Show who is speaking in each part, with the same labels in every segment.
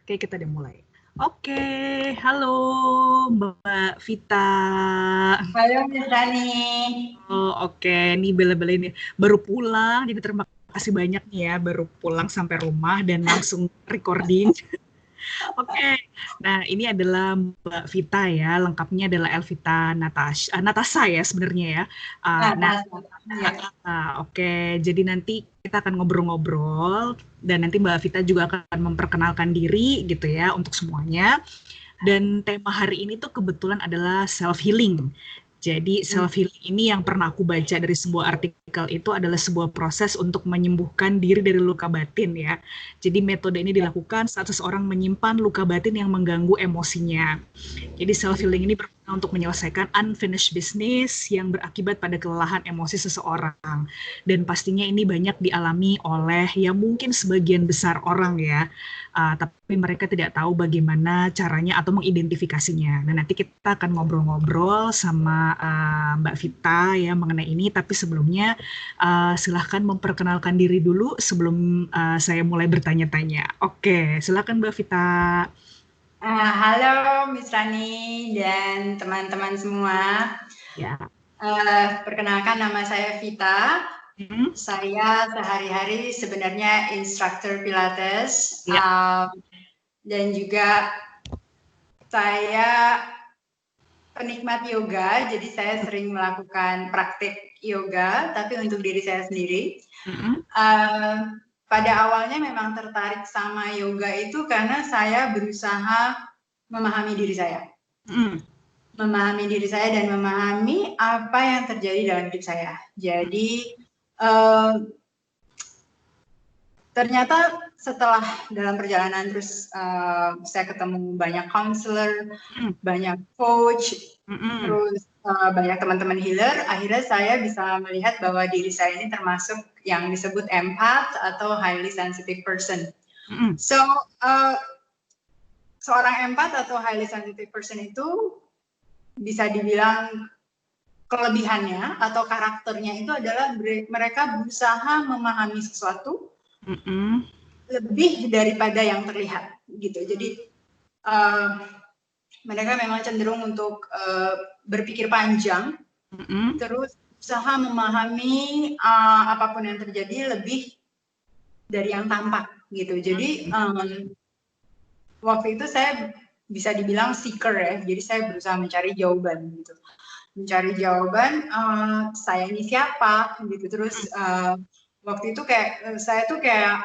Speaker 1: Oke, kita udah mulai. Oke, halo Mbak Vita.
Speaker 2: Halo Miss Rani.
Speaker 1: Oke, nih bela-bela ini baru pulang, jadi terima kasih banyak nih ya, baru pulang sampai rumah dan langsung recording. Oke, nah ini adalah Mbak Vita ya, lengkapnya adalah Elvita Natasha ya sebenarnya ya. Nah,
Speaker 2: Ya.
Speaker 1: oke, jadi nanti kita akan ngobrol-ngobrol dan nanti Mbak Vita juga akan memperkenalkan diri gitu ya untuk semuanya. Dan tema hari ini tuh kebetulan adalah self healing. Jadi self healing ini yang pernah aku baca dari sebuah artikel itu adalah sebuah proses untuk menyembuhkan diri dari luka batin ya. Jadi metode ini dilakukan saat seseorang menyimpan luka batin yang mengganggu emosinya. Jadi self healing ini berguna untuk menyelesaikan unfinished business yang berakibat pada kelelahan emosi seseorang. Dan pastinya ini banyak dialami oleh ya mungkin sebagian besar orang ya. Tapi mereka tidak tahu bagaimana caranya atau mengidentifikasinya. Nah, nanti kita akan ngobrol-ngobrol sama Mbak Vita ya mengenai ini. Tapi sebelumnya silahkan memperkenalkan diri dulu sebelum saya mulai bertanya-tanya. Oke, silahkan Mbak Vita.
Speaker 2: Halo Miss Rani dan teman-teman semua.
Speaker 1: Ya.
Speaker 2: Perkenalkan nama saya Vita.
Speaker 1: Hmm.
Speaker 2: Saya sehari-hari sebenarnya instruktur Pilates
Speaker 1: Ya.
Speaker 2: dan juga saya penikmat yoga. Jadi saya sering melakukan praktik yoga, tapi untuk diri saya sendiri. Pada awalnya memang tertarik sama yoga itu karena saya berusaha memahami diri saya. Memahami diri saya dan memahami apa yang terjadi dalam hidup saya. Jadi ternyata setelah dalam perjalanan terus saya ketemu banyak counselor, banyak coach, terus banyak teman-teman healer, akhirnya saya bisa melihat bahwa diri saya ini termasuk yang disebut empath atau highly sensitive person. So, seorang empath atau highly sensitive person itu bisa dibilang kelebihannya atau karakternya itu adalah mereka berusaha memahami sesuatu lebih daripada yang terlihat gitu. Jadi mereka memang cenderung untuk berpikir panjang, terus berusaha memahami apapun yang terjadi lebih dari yang tampak gitu. Jadi waktu itu saya bisa dibilang seeker ya, jadi saya berusaha mencari jawaban gitu. Mencari jawaban saya ini siapa gitu. Terus waktu itu kayak saya tuh kayak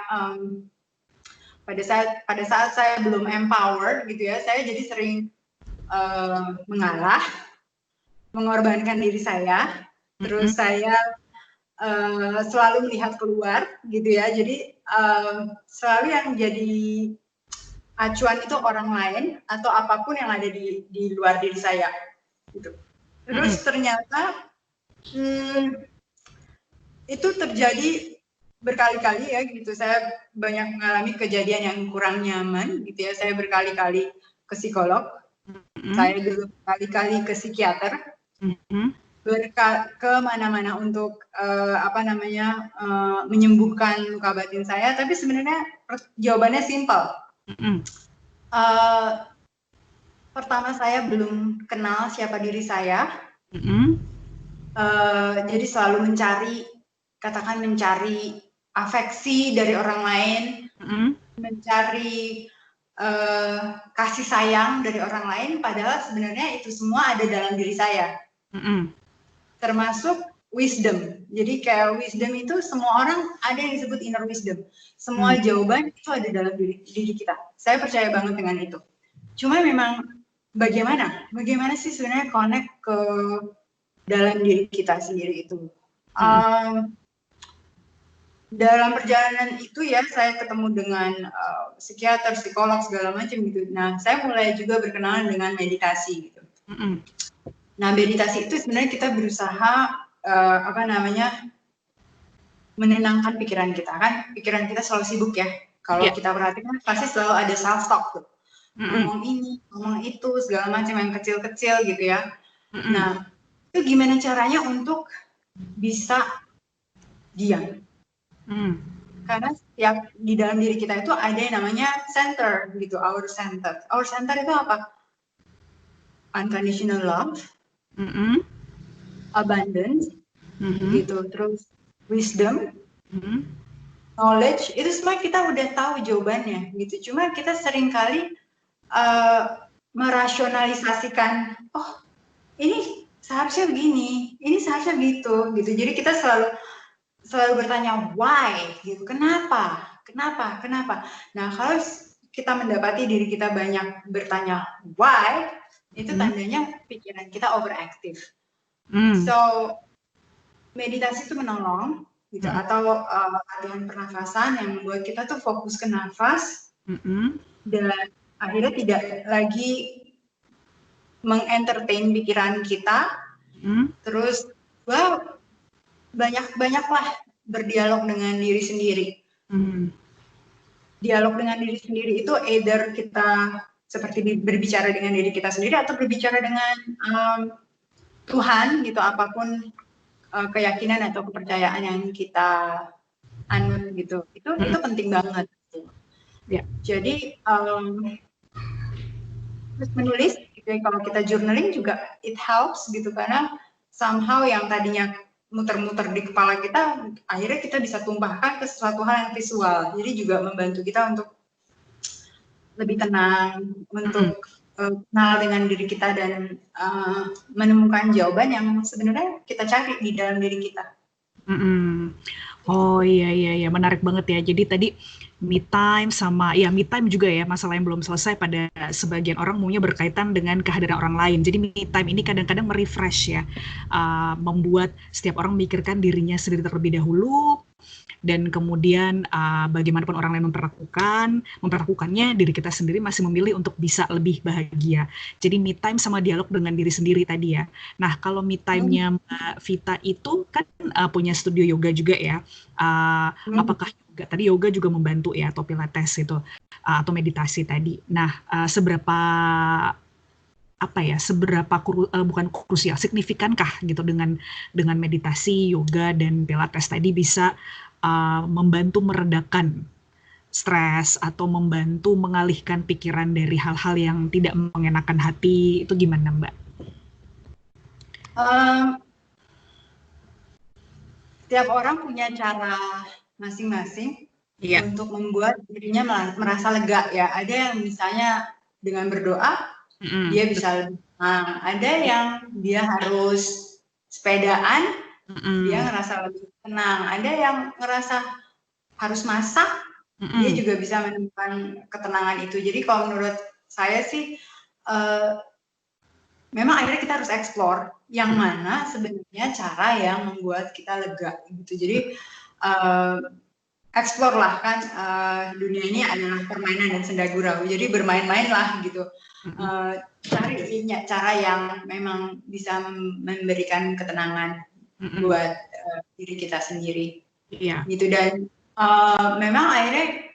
Speaker 2: pada saat saya belum empowered gitu ya, saya jadi sering mengalah, mengorbankan diri saya. Terus saya selalu melihat keluar gitu ya. Jadi selalu yang jadi acuan itu orang lain atau apapun yang ada di luar diri saya gitu. Terus ternyata itu terjadi berkali-kali ya gitu. Saya banyak mengalami kejadian yang kurang nyaman gitu ya. Saya berkali-kali ke psikolog, saya dulu berkali-kali ke psikiater, ke mana-mana untuk menyembuhkan luka batin saya. Tapi sebenarnya jawabannya simpel. Pertama, saya belum kenal siapa diri saya. Jadi selalu mencari afeksi dari orang lain, mencari kasih sayang dari orang lain, padahal sebenarnya itu semua ada dalam diri saya. Termasuk wisdom. Jadi kayak wisdom itu semua orang ada yang disebut inner wisdom. Semua jawaban itu ada dalam diri kita. Saya percaya banget dengan itu. Cuma memang bagaimana sih sebenarnya connect ke dalam diri kita sendiri itu. Dalam perjalanan itu ya saya ketemu dengan psikiater, psikolog segala macam gitu. Nah, saya mulai juga berkenalan dengan meditasi gitu. Nah, meditasi itu sebenarnya kita berusaha menenangkan pikiran kita kan. Pikiran kita selalu sibuk ya. Kalau kita perhatikan pasti selalu ada self talk tuh. Ngomong ini, ngomong itu, segala macam yang kecil-kecil gitu ya. Nah, itu gimana caranya untuk bisa diam? Karena ya di dalam diri kita itu ada yang namanya center gitu, our center. Our center itu apa? Unconditional love, abundance, gitu. Terus wisdom, knowledge, itu semua kita udah tahu jawabannya gitu. Cuma kita seringkali merasionalisasikan, oh ini seharusnya begini, ini seharusnya gitu. Jadi kita selalu bertanya why gitu, kenapa. Nah kalau kita mendapati diri kita banyak bertanya why, itu tandanya pikiran kita overactive. So meditasi itu menolong gitu, atau latihan pernafasan yang membuat kita tuh fokus ke nafas, dan akhirnya tidak lagi mengentertain pikiran kita. Terus banyaklah berdialog dengan diri sendiri. Dialog dengan diri sendiri itu either kita seperti berbicara dengan diri kita sendiri atau berbicara dengan Tuhan gitu, apapun keyakinan atau kepercayaan yang kita anut gitu. Itu penting banget.
Speaker 1: Yeah.
Speaker 2: Jadi terus menulis gitu, kalau kita journaling juga it helps gitu, karena somehow yang tadinya muter-muter di kepala kita, akhirnya kita bisa tumpahkan ke sesuatu hal yang visual. Jadi juga membantu kita untuk lebih tenang, untuk kenal dengan diri kita dan menemukan jawaban yang sebenarnya kita cari di dalam diri kita.
Speaker 1: Oh iya, menarik banget ya. Jadi tadi me time sama ya me time juga ya, masalah yang belum selesai pada sebagian orang maunya berkaitan dengan kehadiran orang lain. Jadi me time ini kadang-kadang merefresh ya, membuat setiap orang memikirkan dirinya sendiri terlebih dahulu, dan kemudian bagaimanapun orang lain memperlakukannya, diri kita sendiri masih memilih untuk bisa lebih bahagia. Jadi me time sama dialog dengan diri sendiri tadi ya. Nah kalau me time-nya Mbak Vita itu kan punya studio yoga juga ya. Apakah tadi yoga juga membantu ya, atau pilates itu, atau meditasi tadi. Nah seberapa bukan krusial, signifikankah gitu dengan meditasi, yoga, dan pilates tadi bisa membantu meredakan stres atau membantu mengalihkan pikiran dari hal-hal yang tidak mengenakan hati, itu gimana Mbak?
Speaker 2: Setiap orang punya cara masing-masing untuk membuat dirinya merasa lega ya. Ada yang misalnya dengan berdoa dia bisa lebih tenang. Ada yang dia harus sepedaan, dia ngerasa lebih tenang. Ada yang ngerasa harus masak, dia juga bisa menemukan ketenangan itu. Jadi kalau menurut saya sih memang akhirnya kita harus explore yang mana sebenarnya cara yang membuat kita lega gitu. Jadi explore lah kan, dunia ini adalah permainan dan senda gurau. Jadi bermain-main lah gitu. Cari cara yang memang bisa memberikan ketenangan buat diri kita sendiri. Gitu. Dan memang akhirnya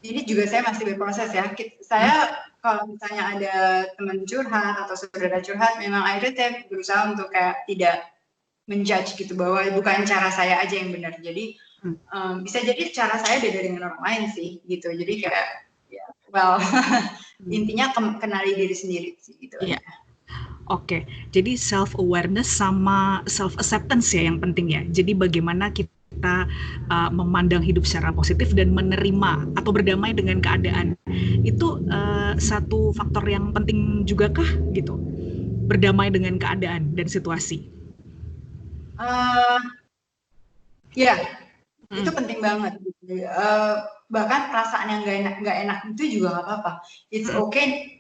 Speaker 2: ini juga saya masih berproses ya. Saya kalau misalnya ada teman curhat atau saudara curhat, memang akhirnya saya berusaha untuk kayak tidak menjudge gitu, bahwa bukan cara saya aja yang benar. Jadi bisa jadi cara saya beda dengan orang lain sih gitu. Jadi kayak intinya kenali diri sendiri sih gitu.
Speaker 1: Iya. Oke, jadi self awareness sama self acceptance ya yang penting ya. Jadi bagaimana kita memandang hidup secara positif dan menerima atau berdamai dengan keadaan, itu satu faktor yang penting juga kah gitu, berdamai dengan keadaan dan situasi?
Speaker 2: Itu penting banget. Bahkan perasaan yang nggak enak itu juga nggak apa-apa. It's okay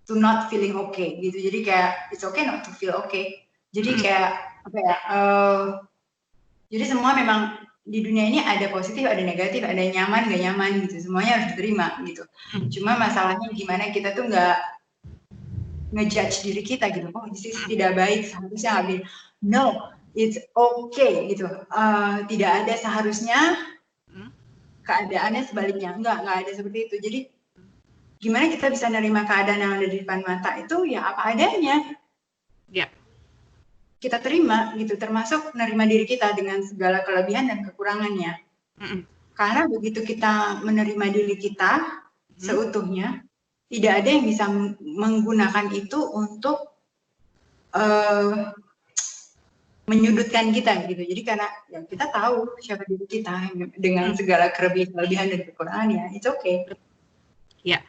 Speaker 2: to not feeling okay gitu. Jadi kayak it's okay not to feel okay. Jadi kayak apa ya? Jadi semua memang di dunia ini ada positif, ada negatif, ada nyaman, nggak nyaman gitu. Semuanya harus diterima gitu. Cuma masalahnya gimana kita tuh nggak ngejudge diri kita gitu. Oh, ini tidak baik, seharusnya nggak begini. No, it's okay gitu. Tidak ada seharusnya, keadaannya sebaliknya. Nggak ada seperti itu. Jadi gimana kita bisa nerima keadaan yang ada di depan mata itu ya apa adanya.
Speaker 1: Ya.
Speaker 2: kita terima gitu, termasuk menerima diri kita dengan segala kelebihan dan kekurangannya. Karena begitu kita menerima diri kita seutuhnya, tidak ada yang bisa menggunakan itu untuk menyudutkan kita gitu. Jadi karena ya kita tahu siapa diri kita dengan segala kelebihan dan kekurangannya, it's okay.
Speaker 1: Ya.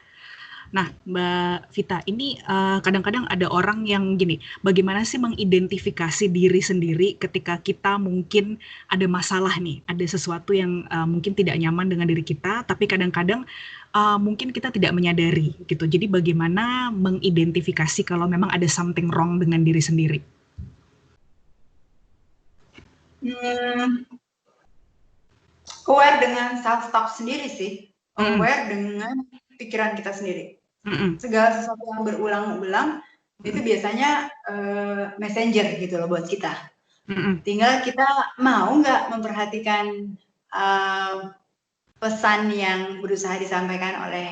Speaker 1: Nah, Mbak Vita, ini kadang-kadang ada orang yang gini, bagaimana sih mengidentifikasi diri sendiri ketika kita mungkin ada masalah nih, ada sesuatu yang mungkin tidak nyaman dengan diri kita, tapi kadang-kadang mungkin kita tidak menyadari gitu. Jadi bagaimana mengidentifikasi kalau memang ada something wrong dengan diri sendiri?
Speaker 2: Aware dengan self-talk sendiri sih, aware dengan pikiran kita sendiri. Segala sesuatu yang berulang-ulang itu biasanya messenger gitu loh buat kita. Tinggal kita mau nggak memperhatikan pesan yang berusaha disampaikan oleh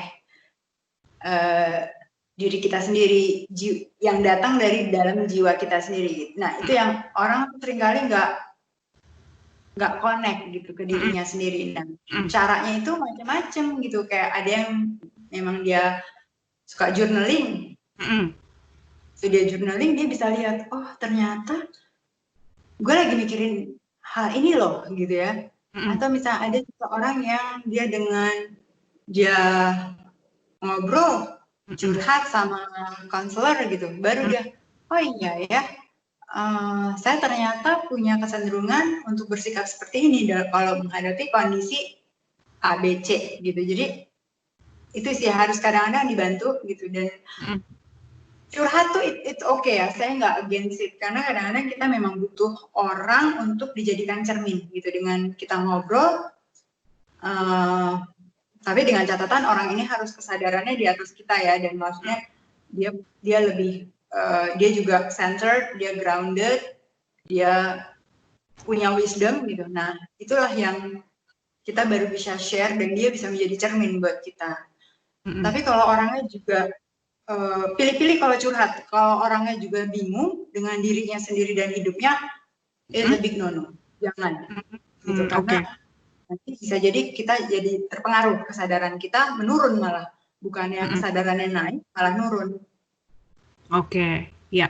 Speaker 2: diri kita sendiri, yang datang dari dalam jiwa kita sendiri. Nah itu yang orang seringkali nggak connect gitu ke dirinya sendiri. Nah caranya itu macam-macam gitu, kayak ada yang memang dia suka journaling. So dia journaling, dia bisa lihat, oh ternyata gue lagi mikirin hal ini loh gitu ya. Atau misalnya ada seseorang yang dia dengan dia ngobrol, curhat sama konselor gitu, baru dia, oh iya ya, saya ternyata punya kecenderungan untuk bersikap seperti ini kalau menghadapi kondisi ABC gitu. Jadi itu sih harus kadang-kadang dibantu gitu. Dan curhat tuh it's okay ya, saya nggak against it, karena kadang-kadang kita memang butuh orang untuk dijadikan cermin gitu. Dengan kita ngobrol, tapi dengan catatan orang ini harus kesadarannya di atas kita ya, dan maksudnya dia lebih dia juga centered, dia grounded, dia punya wisdom gitu. Nah itulah yang kita baru bisa share dan dia bisa menjadi cermin buat kita. Tapi kalau orangnya juga pilih-pilih kalau curhat, kalau orangnya juga bingung dengan dirinya sendiri dan hidupnya, it's a big no-no, jangan gitu. Karena nanti bisa jadi kita jadi terpengaruh, kesadaran kita menurun malah, bukannya kesadarannya naik malah nurun.
Speaker 1: Oke, ya.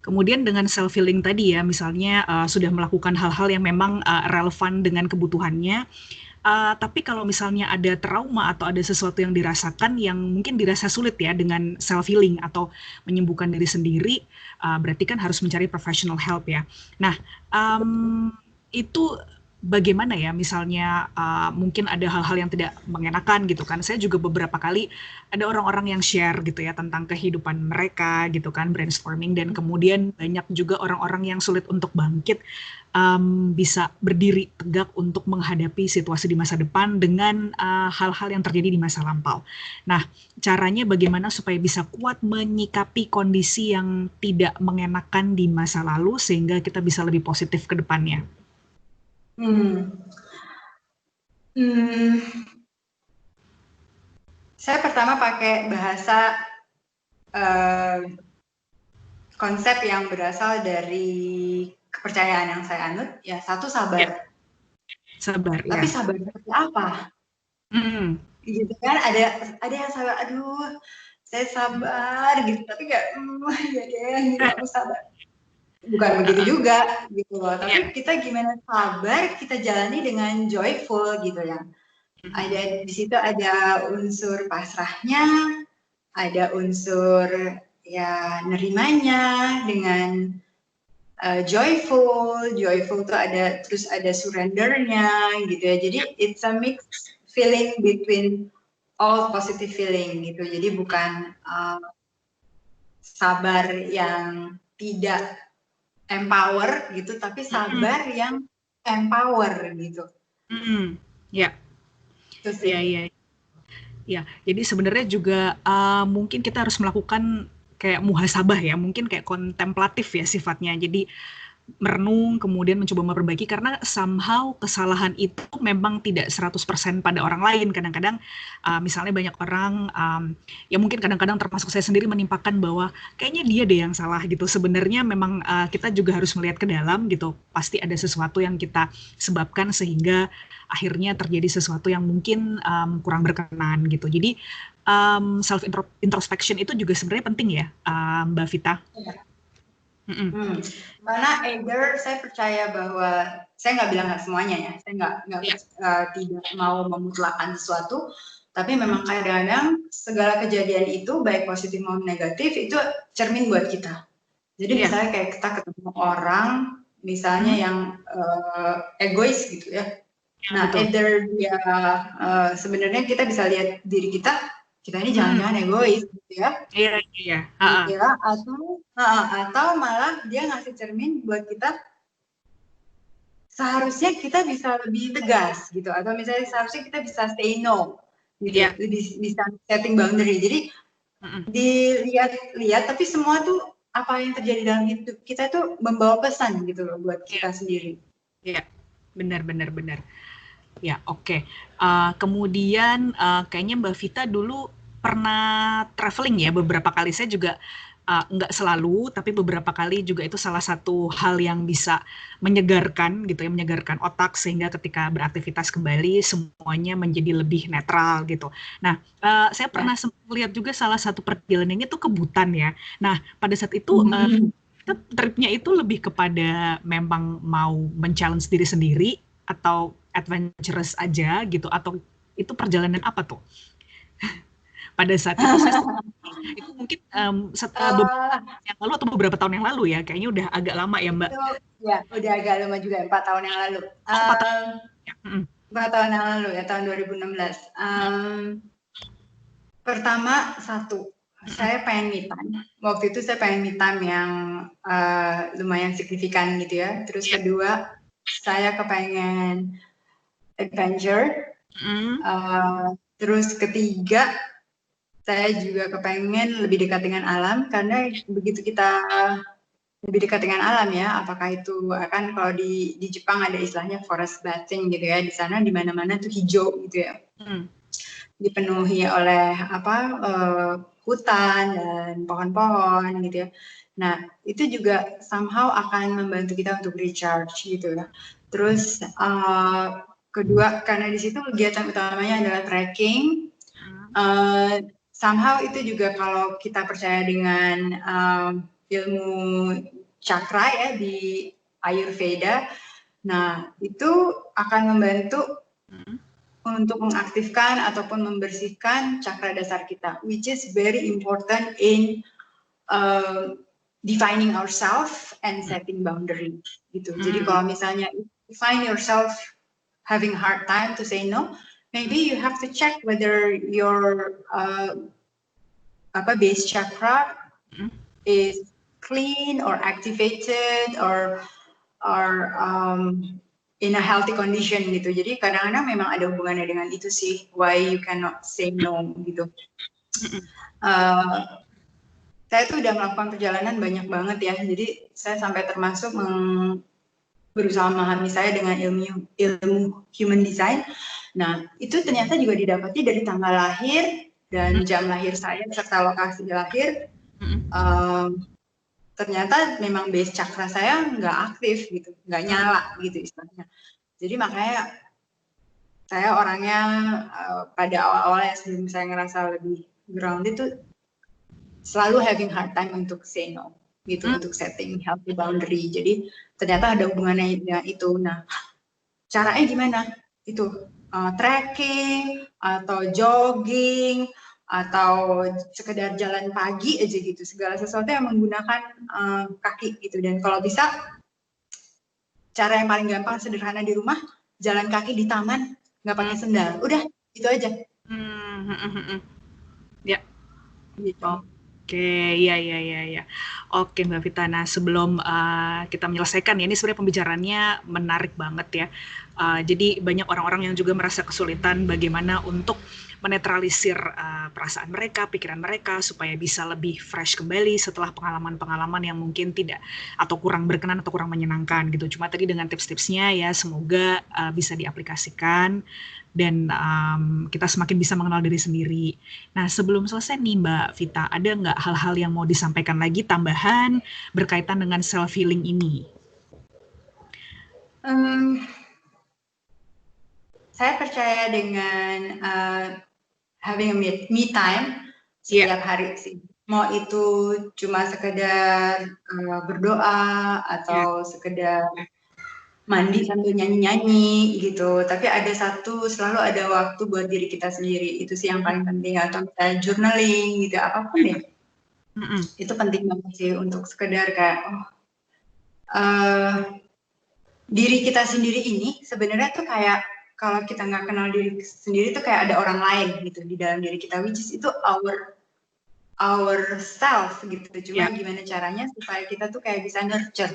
Speaker 1: Kemudian dengan self healing tadi ya, misalnya sudah melakukan hal-hal yang memang relevan dengan kebutuhannya. Tapi kalau misalnya ada trauma atau ada sesuatu yang dirasakan yang mungkin dirasa sulit ya dengan self healing atau menyembuhkan diri sendiri, berarti kan harus mencari professional help ya. Nah, itu bagaimana ya, misalnya mungkin ada hal-hal yang tidak mengenakan gitu kan. Saya juga beberapa kali ada orang-orang yang share gitu ya tentang kehidupan mereka gitu kan, brainstorming, dan kemudian banyak juga orang-orang yang sulit untuk bangkit, bisa berdiri tegak untuk menghadapi situasi di masa depan dengan hal-hal yang terjadi di masa lampau. Nah, caranya bagaimana supaya bisa kuat menyikapi kondisi yang tidak mengenakan di masa lalu sehingga kita bisa lebih positif ke depannya?
Speaker 2: Saya pertama pakai bahasa konsep yang berasal dari kepercayaan yang saya anut, ya satu, sabar.
Speaker 1: Sabar,
Speaker 2: tapi ya. Sabar seperti apa? Gitu kan, ada yang sabar, aduh saya sabar gitu, tapi kayak ya deh gitu, aku sabar. Bukan begitu juga gitu loh, tapi kita gimana sabar, kita jalani dengan joyful gitu ya. Ada di situ ada unsur pasrahnya, ada unsur ya nerimanya dengan joyful tuh ada, terus ada surrendernya gitu ya. Jadi it's a mix feeling between all positive feeling gitu. Jadi bukan sabar yang tidak empower gitu, tapi sabar yang empower gitu.
Speaker 1: Ya. Ya, jadi sebenarnya juga mungkin kita harus melakukan kayak muhasabah ya, mungkin kayak kontemplatif ya sifatnya. Jadi merenung, kemudian mencoba memperbaiki, karena somehow kesalahan itu memang tidak 100% pada orang lain. Kadang-kadang misalnya banyak orang, ya mungkin kadang-kadang termasuk saya sendiri menimpakan bahwa kayaknya dia deh yang salah gitu. Sebenarnya memang kita juga harus melihat ke dalam gitu. Pasti ada sesuatu yang kita sebabkan sehingga akhirnya terjadi sesuatu yang mungkin kurang berkenan gitu. Jadi self introspection itu juga sebenarnya penting ya, Mbak Vita.
Speaker 2: Karena either saya percaya bahwa saya nggak bilang nggak semuanya ya, saya tidak mau memutlakkan sesuatu, tapi memang kadang-kadang segala kejadian itu baik positif maupun negatif itu cermin buat kita. Jadi misalnya kayak kita ketemu orang misalnya yang egois gitu ya. Nah, either dia sebenarnya kita bisa lihat diri kita ini jangan-jangan egois gitu ya.
Speaker 1: Iya.
Speaker 2: Atau malah dia ngasih cermin buat kita, seharusnya kita bisa lebih tegas gitu, atau misalnya seharusnya kita bisa say no gitu, bisa setting boundary. Jadi dilihat tapi semua tuh apa yang terjadi dalam hidup kita tuh membawa pesan gitu loh buat kita sendiri.
Speaker 1: Iya, benar. Ya, oke. Kemudian kayaknya Mbak Vita dulu pernah traveling ya beberapa kali. Saya juga nggak selalu, tapi beberapa kali juga itu salah satu hal yang bisa menyegarkan gitu ya, menyegarkan otak sehingga ketika beraktivitas kembali semuanya menjadi lebih netral gitu. Nah, saya pernah lihat juga salah satu perjalanannya itu ke Butan ya. Nah, pada saat itu tripnya itu lebih kepada memang mau men-challenge diri sendiri atau adventurous aja gitu, atau itu perjalanan apa tuh? Pada saat itu itu mungkin beberapa yang lalu atau beberapa tahun yang lalu ya, kayaknya udah agak lama ya Mbak.
Speaker 2: Itu ya udah agak lama juga, 4 tahun yang lalu. 4 tahun yang lalu ya, tahun 2016. Pertama saya pengen me time. Waktu itu saya pengen me time yang lumayan signifikan gitu ya. Terus kedua, saya kepengen adventure. Terus ketiga, saya juga kepengen lebih dekat dengan alam, karena begitu kita lebih dekat dengan alam ya, apakah itu akan, kalau di Jepang ada istilahnya forest bathing gitu ya, di sana di mana-mana tuh hijau gitu ya. Dipenuhi oleh hutan dan pohon-pohon gitu ya. Nah, itu juga somehow akan membantu kita untuk recharge gitu ya. Terus kedua, karena di situ kegiatan utamanya adalah trekking. Somehow itu juga kalau kita percaya dengan ilmu cakra ya di Ayurveda, nah itu akan membantu untuk mengaktifkan ataupun membersihkan cakra dasar kita, which is very important in defining ourselves and setting boundary gitu. Jadi kalau misalnya you find yourself having hard time to say no, maybe you have to check whether your base chakra is clean or activated or in a healthy condition gitu. Jadi kadang-kadang memang ada hubungannya dengan itu sih, why you cannot say no gitu. Saya tuh udah melakukan perjalanan banyak banget ya, jadi saya sampai termasuk berusaha memahami saya dengan ilmu human design. Nah, itu ternyata juga didapati dari tanggal lahir dan jam lahir saya serta lokasi lahir. Ternyata memang base chakra saya nggak aktif gitu, nggak nyala gitu istilahnya. Jadi makanya saya orangnya pada awal-awalnya sebelum saya ngerasa lebih grounded itu selalu having hard time untuk say no gitu, untuk setting healthy boundary. Jadi ternyata ada hubungannya dengan itu. Nah, caranya gimana? Itu trekking atau jogging atau sekedar jalan pagi aja gitu, segala sesuatu yang menggunakan kaki gitu. Dan kalau bisa, cara yang paling gampang sederhana di rumah, jalan kaki di taman nggak pakai sendal, udah itu aja.
Speaker 1: Ya, gitu. Oke, iya. Oke, Mbak Vita. Nah, sebelum kita menyelesaikan ya, ini sebenarnya pembicaraannya menarik banget ya. Jadi banyak orang-orang yang juga merasa kesulitan bagaimana untuk menetralisir perasaan mereka, pikiran mereka, supaya bisa lebih fresh kembali setelah pengalaman-pengalaman yang mungkin tidak atau kurang berkenan atau kurang menyenangkan gitu. Cuma tadi dengan tips-tipsnya ya, semoga bisa diaplikasikan dan kita semakin bisa mengenal diri sendiri. Nah, sebelum selesai nih Mbak Vita, ada nggak hal-hal yang mau disampaikan lagi tambahan berkaitan dengan self-healing ini?
Speaker 2: Saya percaya dengan having a me time setiap hari sih. Mau itu cuma sekedar berdoa atau sekedar mandi sambil nyanyi-nyanyi gitu. Tapi selalu ada waktu buat diri kita sendiri. Itu sih yang paling penting. Atau misalnya journaling gitu, apapun deh. Itu penting banget sih untuk sekedar kayak diri kita sendiri ini sebenarnya tuh kayak kalau kita nggak kenal diri sendiri tuh kayak ada orang lain gitu di dalam diri kita, which is itu our self gitu. Cuma gimana caranya supaya kita tuh kayak bisa nurture.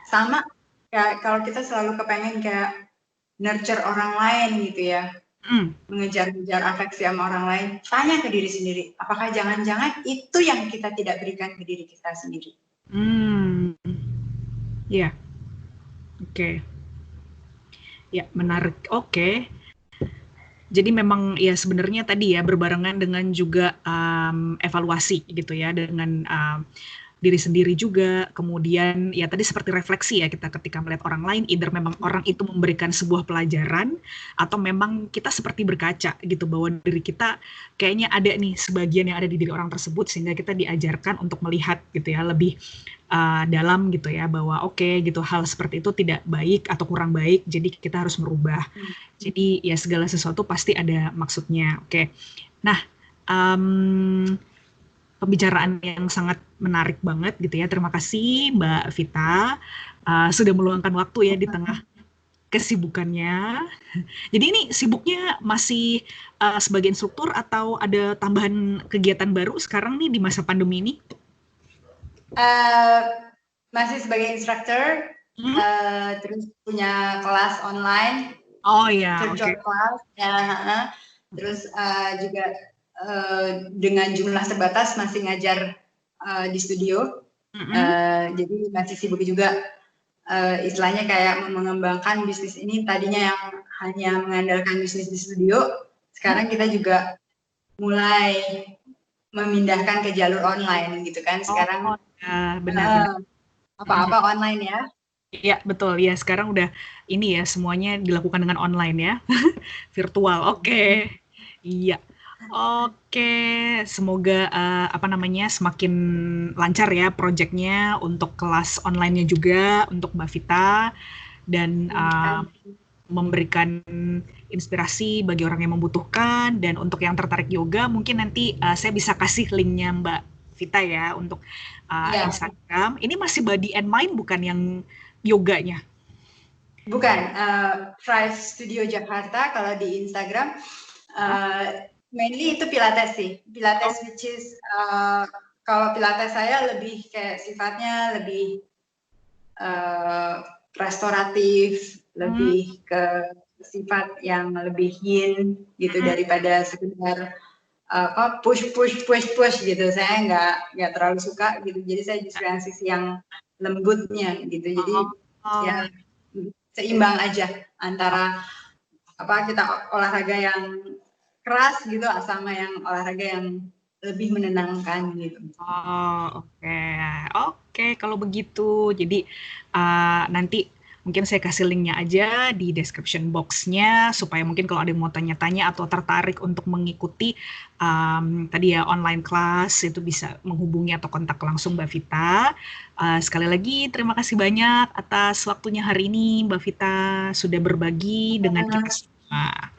Speaker 2: Sama kayak kalau kita selalu kepengen kayak nurture orang lain gitu ya, mengejar-ngejar afeksi sama orang lain, tanya ke diri sendiri, apakah jangan-jangan itu yang kita tidak berikan ke diri kita sendiri.
Speaker 1: Ya, oke. Ya, menarik. Oke. Jadi memang ya sebenarnya tadi ya berbarengan dengan juga evaluasi gitu ya, dengan diri sendiri juga, kemudian ya tadi seperti refleksi ya kita ketika melihat orang lain, either memang orang itu memberikan sebuah pelajaran atau memang kita seperti berkaca gitu bahwa diri kita kayaknya ada nih sebagian yang ada di diri orang tersebut sehingga kita diajarkan untuk melihat gitu ya lebih dalam gitu ya bahwa gitu hal seperti itu tidak baik atau kurang baik, jadi kita harus merubah. Jadi ya segala sesuatu pasti ada maksudnya. Nah, pembicaraan yang sangat menarik banget gitu ya. Terima kasih Mbak Vita sudah meluangkan waktu ya di tengah kesibukannya. Jadi ini sibuknya masih sebagai instruktur atau ada tambahan kegiatan baru sekarang nih di masa pandemi ini?
Speaker 2: Masih sebagai instruktur, terus punya kelas online.
Speaker 1: Oh ya,
Speaker 2: virtual class ya. Terus juga dengan jumlah terbatas masih ngajar di studio. Jadi masih sibuk juga istilahnya kayak mengembangkan bisnis ini. Tadinya yang hanya mengandalkan bisnis di studio, sekarang kita juga mulai memindahkan ke jalur online gitu kan. Sekarang
Speaker 1: benar.
Speaker 2: Apa-apa online ya.
Speaker 1: Iya, betul. Ya, sekarang udah ini ya, semuanya dilakukan dengan online ya. Virtual. Iya. Semoga semakin lancar ya proyeknya untuk kelas online-nya juga untuk Mbak Vita dan memberikan inspirasi bagi orang yang membutuhkan. Dan untuk yang tertarik yoga, mungkin nanti saya bisa kasih linknya Mbak Vita ya untuk Instagram. Ini masih Body and Mind bukan yang yoganya?
Speaker 2: Bukan, Thrive Studio Jakarta kalau di Instagram. Mainly itu Pilates sih. Pilates which is kalau Pilates saya lebih kayak sifatnya lebih restoratif, lebih ke sifat yang lebih yin gitu daripada sekedar push gitu. Saya nggak terlalu suka gitu. Jadi saya justru yang sisi yang lembutnya gitu. Jadi ya seimbang aja antara kita olahraga yang keras gitu sama yang olahraga yang lebih menenangkan gitu.
Speaker 1: Oke, kalau begitu. Jadi nanti mungkin saya kasih linknya aja di description box-nya supaya mungkin kalau ada yang mau tanya-tanya atau tertarik untuk mengikuti tadi ya online class itu bisa menghubungi atau kontak langsung Mbak Vita. Sekali lagi terima kasih banyak atas waktunya hari ini Mbak Vita sudah berbagi dengan kita semua.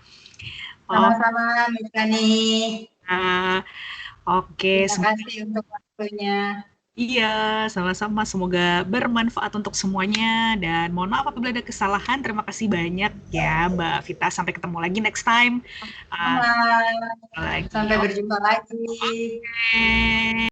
Speaker 2: Sama-sama Mbak Rani.
Speaker 1: Terima kasih
Speaker 2: untuk waktunya.
Speaker 1: Iya, sama-sama. Semoga bermanfaat untuk semuanya. Dan mohon maaf apabila ada kesalahan. Terima kasih banyak ya Mbak Vita. Sampai ketemu lagi next time. Uh,
Speaker 2: Sama.
Speaker 1: lagi.
Speaker 2: Sampai berjumpa lagi.
Speaker 1: Oke.